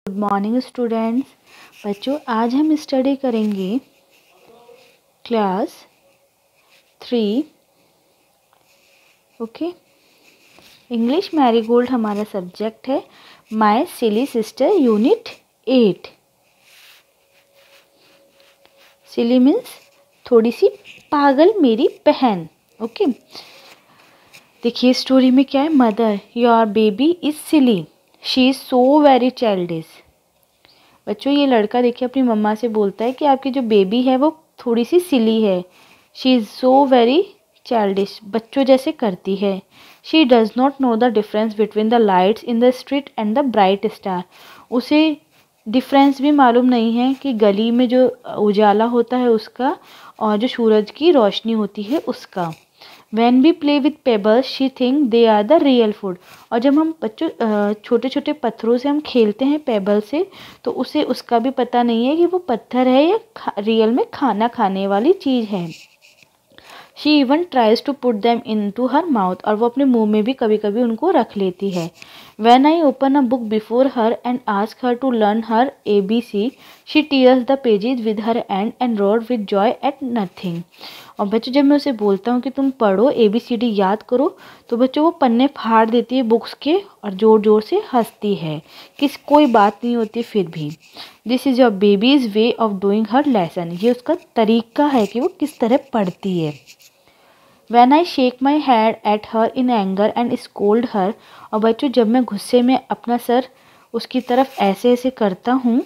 Good morning students. बच्चों आज हम स्टडी करेंगे क्लास 3 ओके। इंग्लिश मैरीगोल्ड हमारा सब्जेक्ट है। My silly sister unit 8। Silly means थोड़ी सी पागल मेरी बहन। ओके देखिए स्टोरी में क्या है। Mother your baby is silly, she is so very childish. बच्चों ये लड़का देखिए अपनी मम्मा से बोलता है कि आपकी जो बेबी है वो थोड़ी सी सिली है। She is so very childish, बच्चों जैसे करती है। She does not know the difference between the lights in the street and the bright star. उसे डिफरेंस भी मालूम नहीं है कि गली में जो उजाला होता है उसका और जो सूरज की रोशनी होती है उसका। When we play with pebbles, she think they are the real food। और जब हम बच्चों छोटे छोटे पत्थरों से हम खेलते हैं पेबल से, तो उसे उसका भी पता नहीं है कि वो पत्थर है या रियल में खाना खाने वाली चीज़ है। She even tries to put them into her mouth, और वो अपने मुंह में भी कभी कभी उनको रख लेती है। When I open a book before her and ask her to learn her ABC, she tears the pages with her hand and roared with joy at nothing। और बच्चों जब मैं उसे बोलता हूँ कि तुम पढ़ो ABCD याद करो, तो बच्चों वो पन्ने फाड़ देती है बुक्स के और ज़ोर ज़ोर से हंसती है। कोई बात नहीं होती फिर भी। This is your babies way of doing her lesson. ये उसका तरीका है कि वो किस तरह पढ़ती है। When I shake my head at her in anger and scold her। और बच्चों जब मैं गुस्से में अपना सर उसकी तरफ ऐसे ऐसे करता हूँ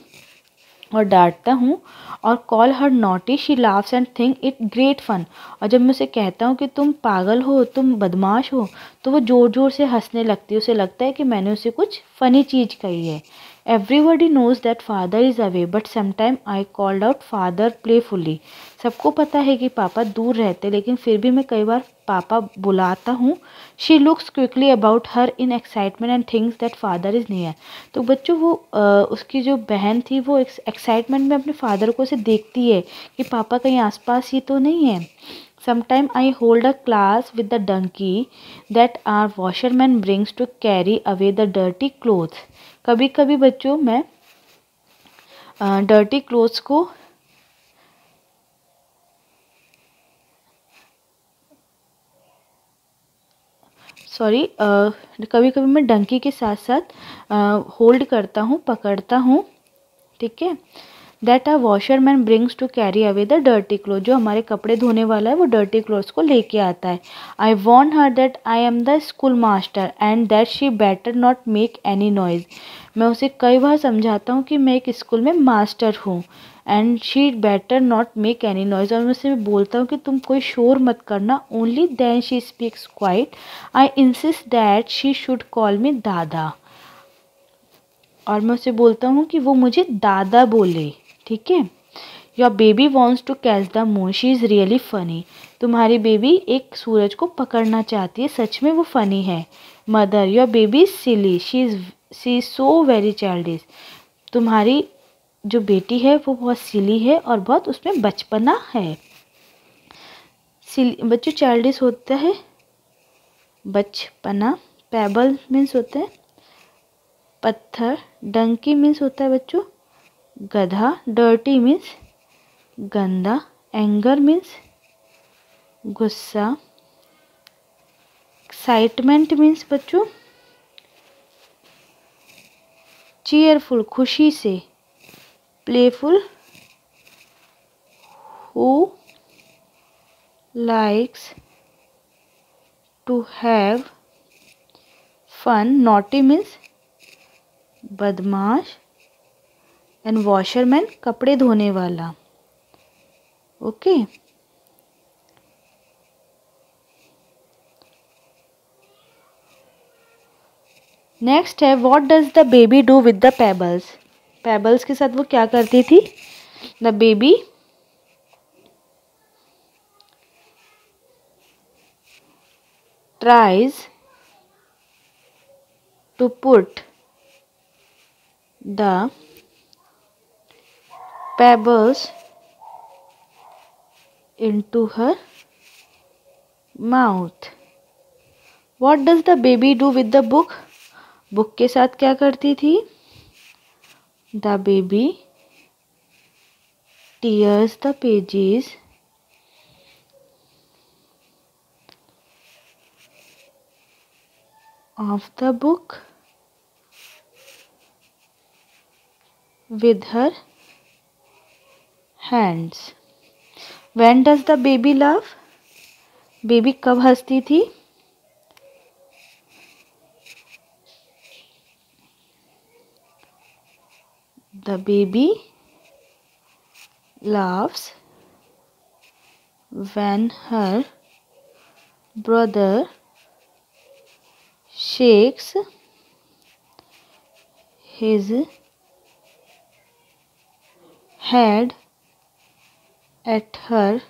और डांटता हूँ और call her naughty, she laughs and think it great fun. और जब मैं उसे कहता हूँ कि तुम पागल हो, तुम बदमाश हो, तो वो ज़ोर ज़ोर से हंसने लगती है। उसे लगता है कि मैंने उसे कुछ फ़नी चीज़ कही है। Everybody nose that father is away but sometime I called out father playfully. सबको पता है कि पापा दूर रहते, लेकिन फिर भी मैं कई बार पापा बुलाता हूँ। She looks quickly about her in excitement and thinks that father is near. तो बच्चों वो उसकी जो बहन थी वो एक्साइटमेंट में अपने फादर को से देखती है कि पापा कहीं आसपास ही तो नहीं है। Sometime I hold a class with the donkey that our washerman brings to carry away the dirty clothes। कभी कभी बच्चों मैं डर्टी क्लोथ्स को कभी कभी मैं डंकी के साथ साथ होल्ड करता हूँ, पकड़ता हूँ। ठीक है। That a washerman brings to carry away the dirty cloth. जो हमारे कपड़े धोने वाला है वो डर्टी क्लोथ्स को लेके आता है। I warn her that I am the school master and that she better not make any noise. मैं उसे कई बार समझाता हूँ कि मैं एक स्कूल में मास्टर हूँ। And she better not make any noise, और मैं उसे बोलता हूँ कि तुम कोई शोर मत करना। Only then she speaks quiet. I insist that she should call me दादा। और मैं उसे बोलता हूँ कि वो मुझे दादा बोले। ठीक है। Your baby wants to catch the moon, she is really funny. तुम्हारी बेबी एक सूरज को पकड़ना चाहती है, सच में वो फ़नी है। Mother your baby is silly, she is so very childish. तुम्हारी जो बेटी है वो बहुत सिली है और बहुत उसमें बचपना है। सिली बच्चों चाइल्डिश होता है बचपना। पेबल मीन्स होता है पत्थर। डंकी मीन्स होता है बच्चों गधा। डर्टी मीन्स गंदा। एंगर मीन्स गुस्सा। एक्साइटमेंट मीन्स बच्चों चीयरफुल, खुशी से। Playful, who likes to have fun. Naughty means बदमाश। एंड वॉशरमैन कपड़े धोने वाला। ओके नेक्स्ट है what does the baby do with the pebbles. Pebbles के साथ वो क्या करती थी। The baby tries to put the pebbles into her mouth। What does the baby do with the book? Book के साथ क्या करती थी। The baby tears the pages of the book with her hands. When does the baby laugh? Baby कब हंसती थी? The baby laughs when her brother shakes his head at her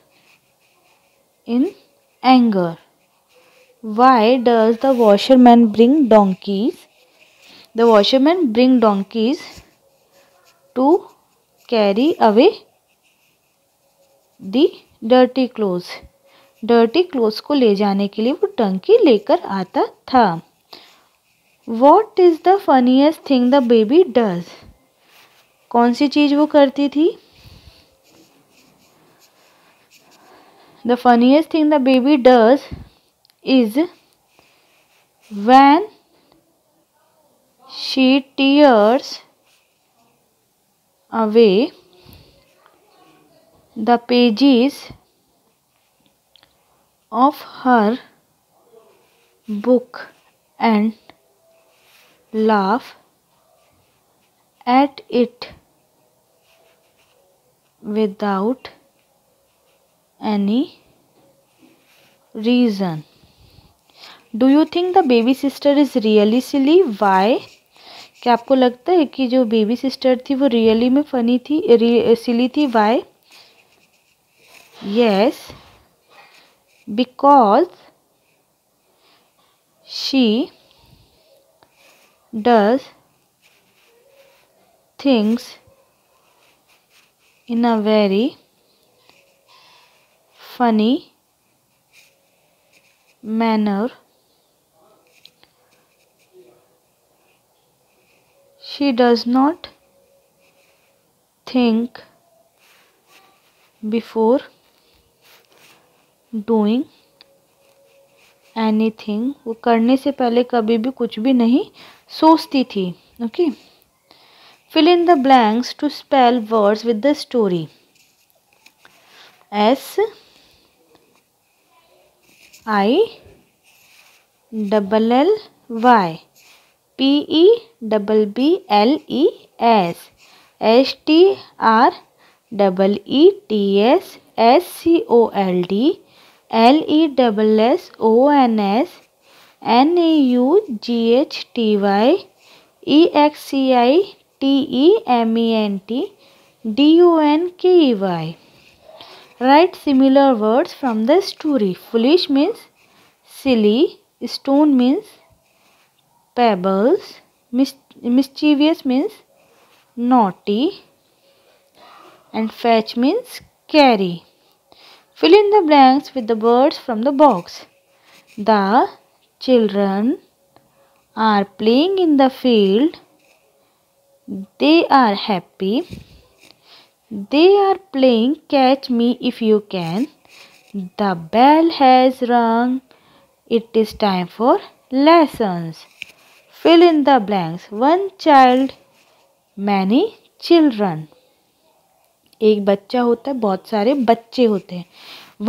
in anger. Why does the washerman bring donkeys? The washerman bring donkeys to carry away the dirty clothes. Dirty clothes को ले जाने के लिए वो टंकी लेकर आता था. What is the funniest thing the baby does? कौन सी चीज़ वो करती थी? The funniest thing the baby does is when she tears away the pages of her book and laugh at it without any reason. Do you think the baby sister is really silly? Why? क्या आपको लगता है कि जो baby sister थी वो really में funny थी, सिली थी? Why? Yes, because she does things in a very funny manner. She does not think before doing anything. वो करने से पहले कभी भी कुछ भी नहीं सोचती थी. Okay. Fill in the blanks to spell words with the story. S I double L Y PEBBLES STREETS SCOLD LESSONS NAUGHTY EXCITEMENT DUNKEY. Write similar words from the story. Foolish means silly. Stone means pebbles. Mischievous means naughty. And fetch means carry. Fill in the blanks with the words from the box. The children are playing in the field. They are happy. They are playing catch me if you can. The bell has rung. It is time for lessons. Fill in the blanks. One child, many children. एक बच्चा होता है, बहुत सारे बच्चे होते हैं.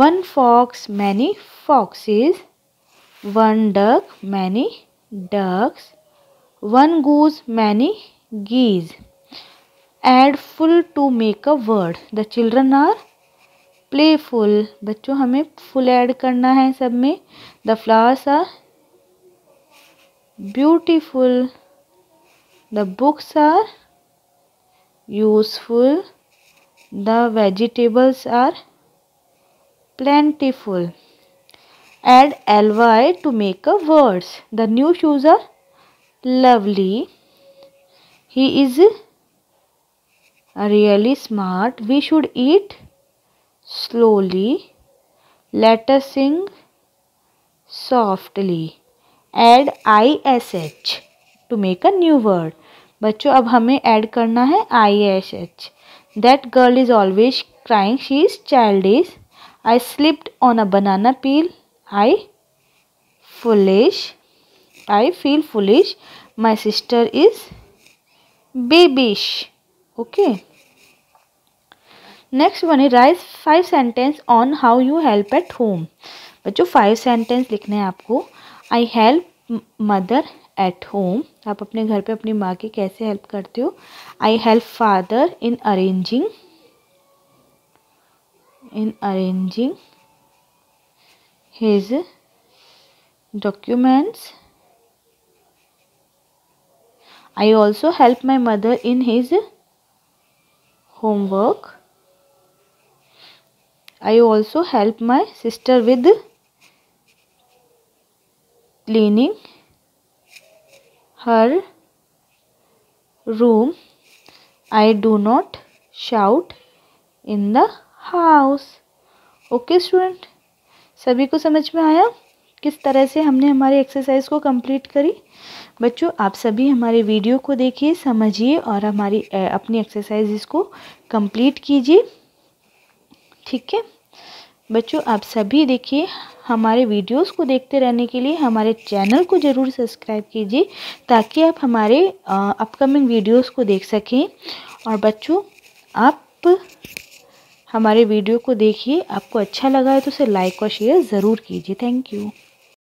One fox, many foxes. One duck, many ducks. One goose, many geese. Add full to make a word. The children are playful. बच्चों हमें full add करना है सब में. The flowers are beautiful. The books are useful. The vegetables are plentiful. Add ly to make a words. The new shoes are lovely. He is really smart. We should eat slowly. Let us sing softly. Add ish to make a new word. बच्चों अब हमें add करना है ISH. That girl is always crying. She is childish. I slipped on a banana peel. Foolish. I feel foolish. My sister is babyish. Okay. Next one is write 5 sentences on how you help at home. बच्चों 5 sentence लिखने हैं आपको. I help mother at home. आप अपने घर पे अपनी माँ की कैसे हेल्प करते हो. I help father in arranging his documents. I also help my mother in his homework. I also help my sister with cleaning her room. I do not shout in the house. Okay student, सभी को समझ में आया किस तरह से हमने हमारी एक्सरसाइज को कंप्लीट करी. बच्चों आप सभी हमारे वीडियो को देखिए, समझिए और हमारी अपनी एक्सरसाइज को कंप्लीट कीजिए. ठीक है बच्चों, आप सभी देखिए, हमारे वीडियोस को देखते रहने के लिए हमारे चैनल को ज़रूर सब्सक्राइब कीजिए ताकि आप हमारे अपकमिंग वीडियोस को देख सकें. और बच्चों आप हमारे वीडियो को देखिए, आपको अच्छा लगा है तो उसे लाइक और शेयर ज़रूर कीजिए. Thank you.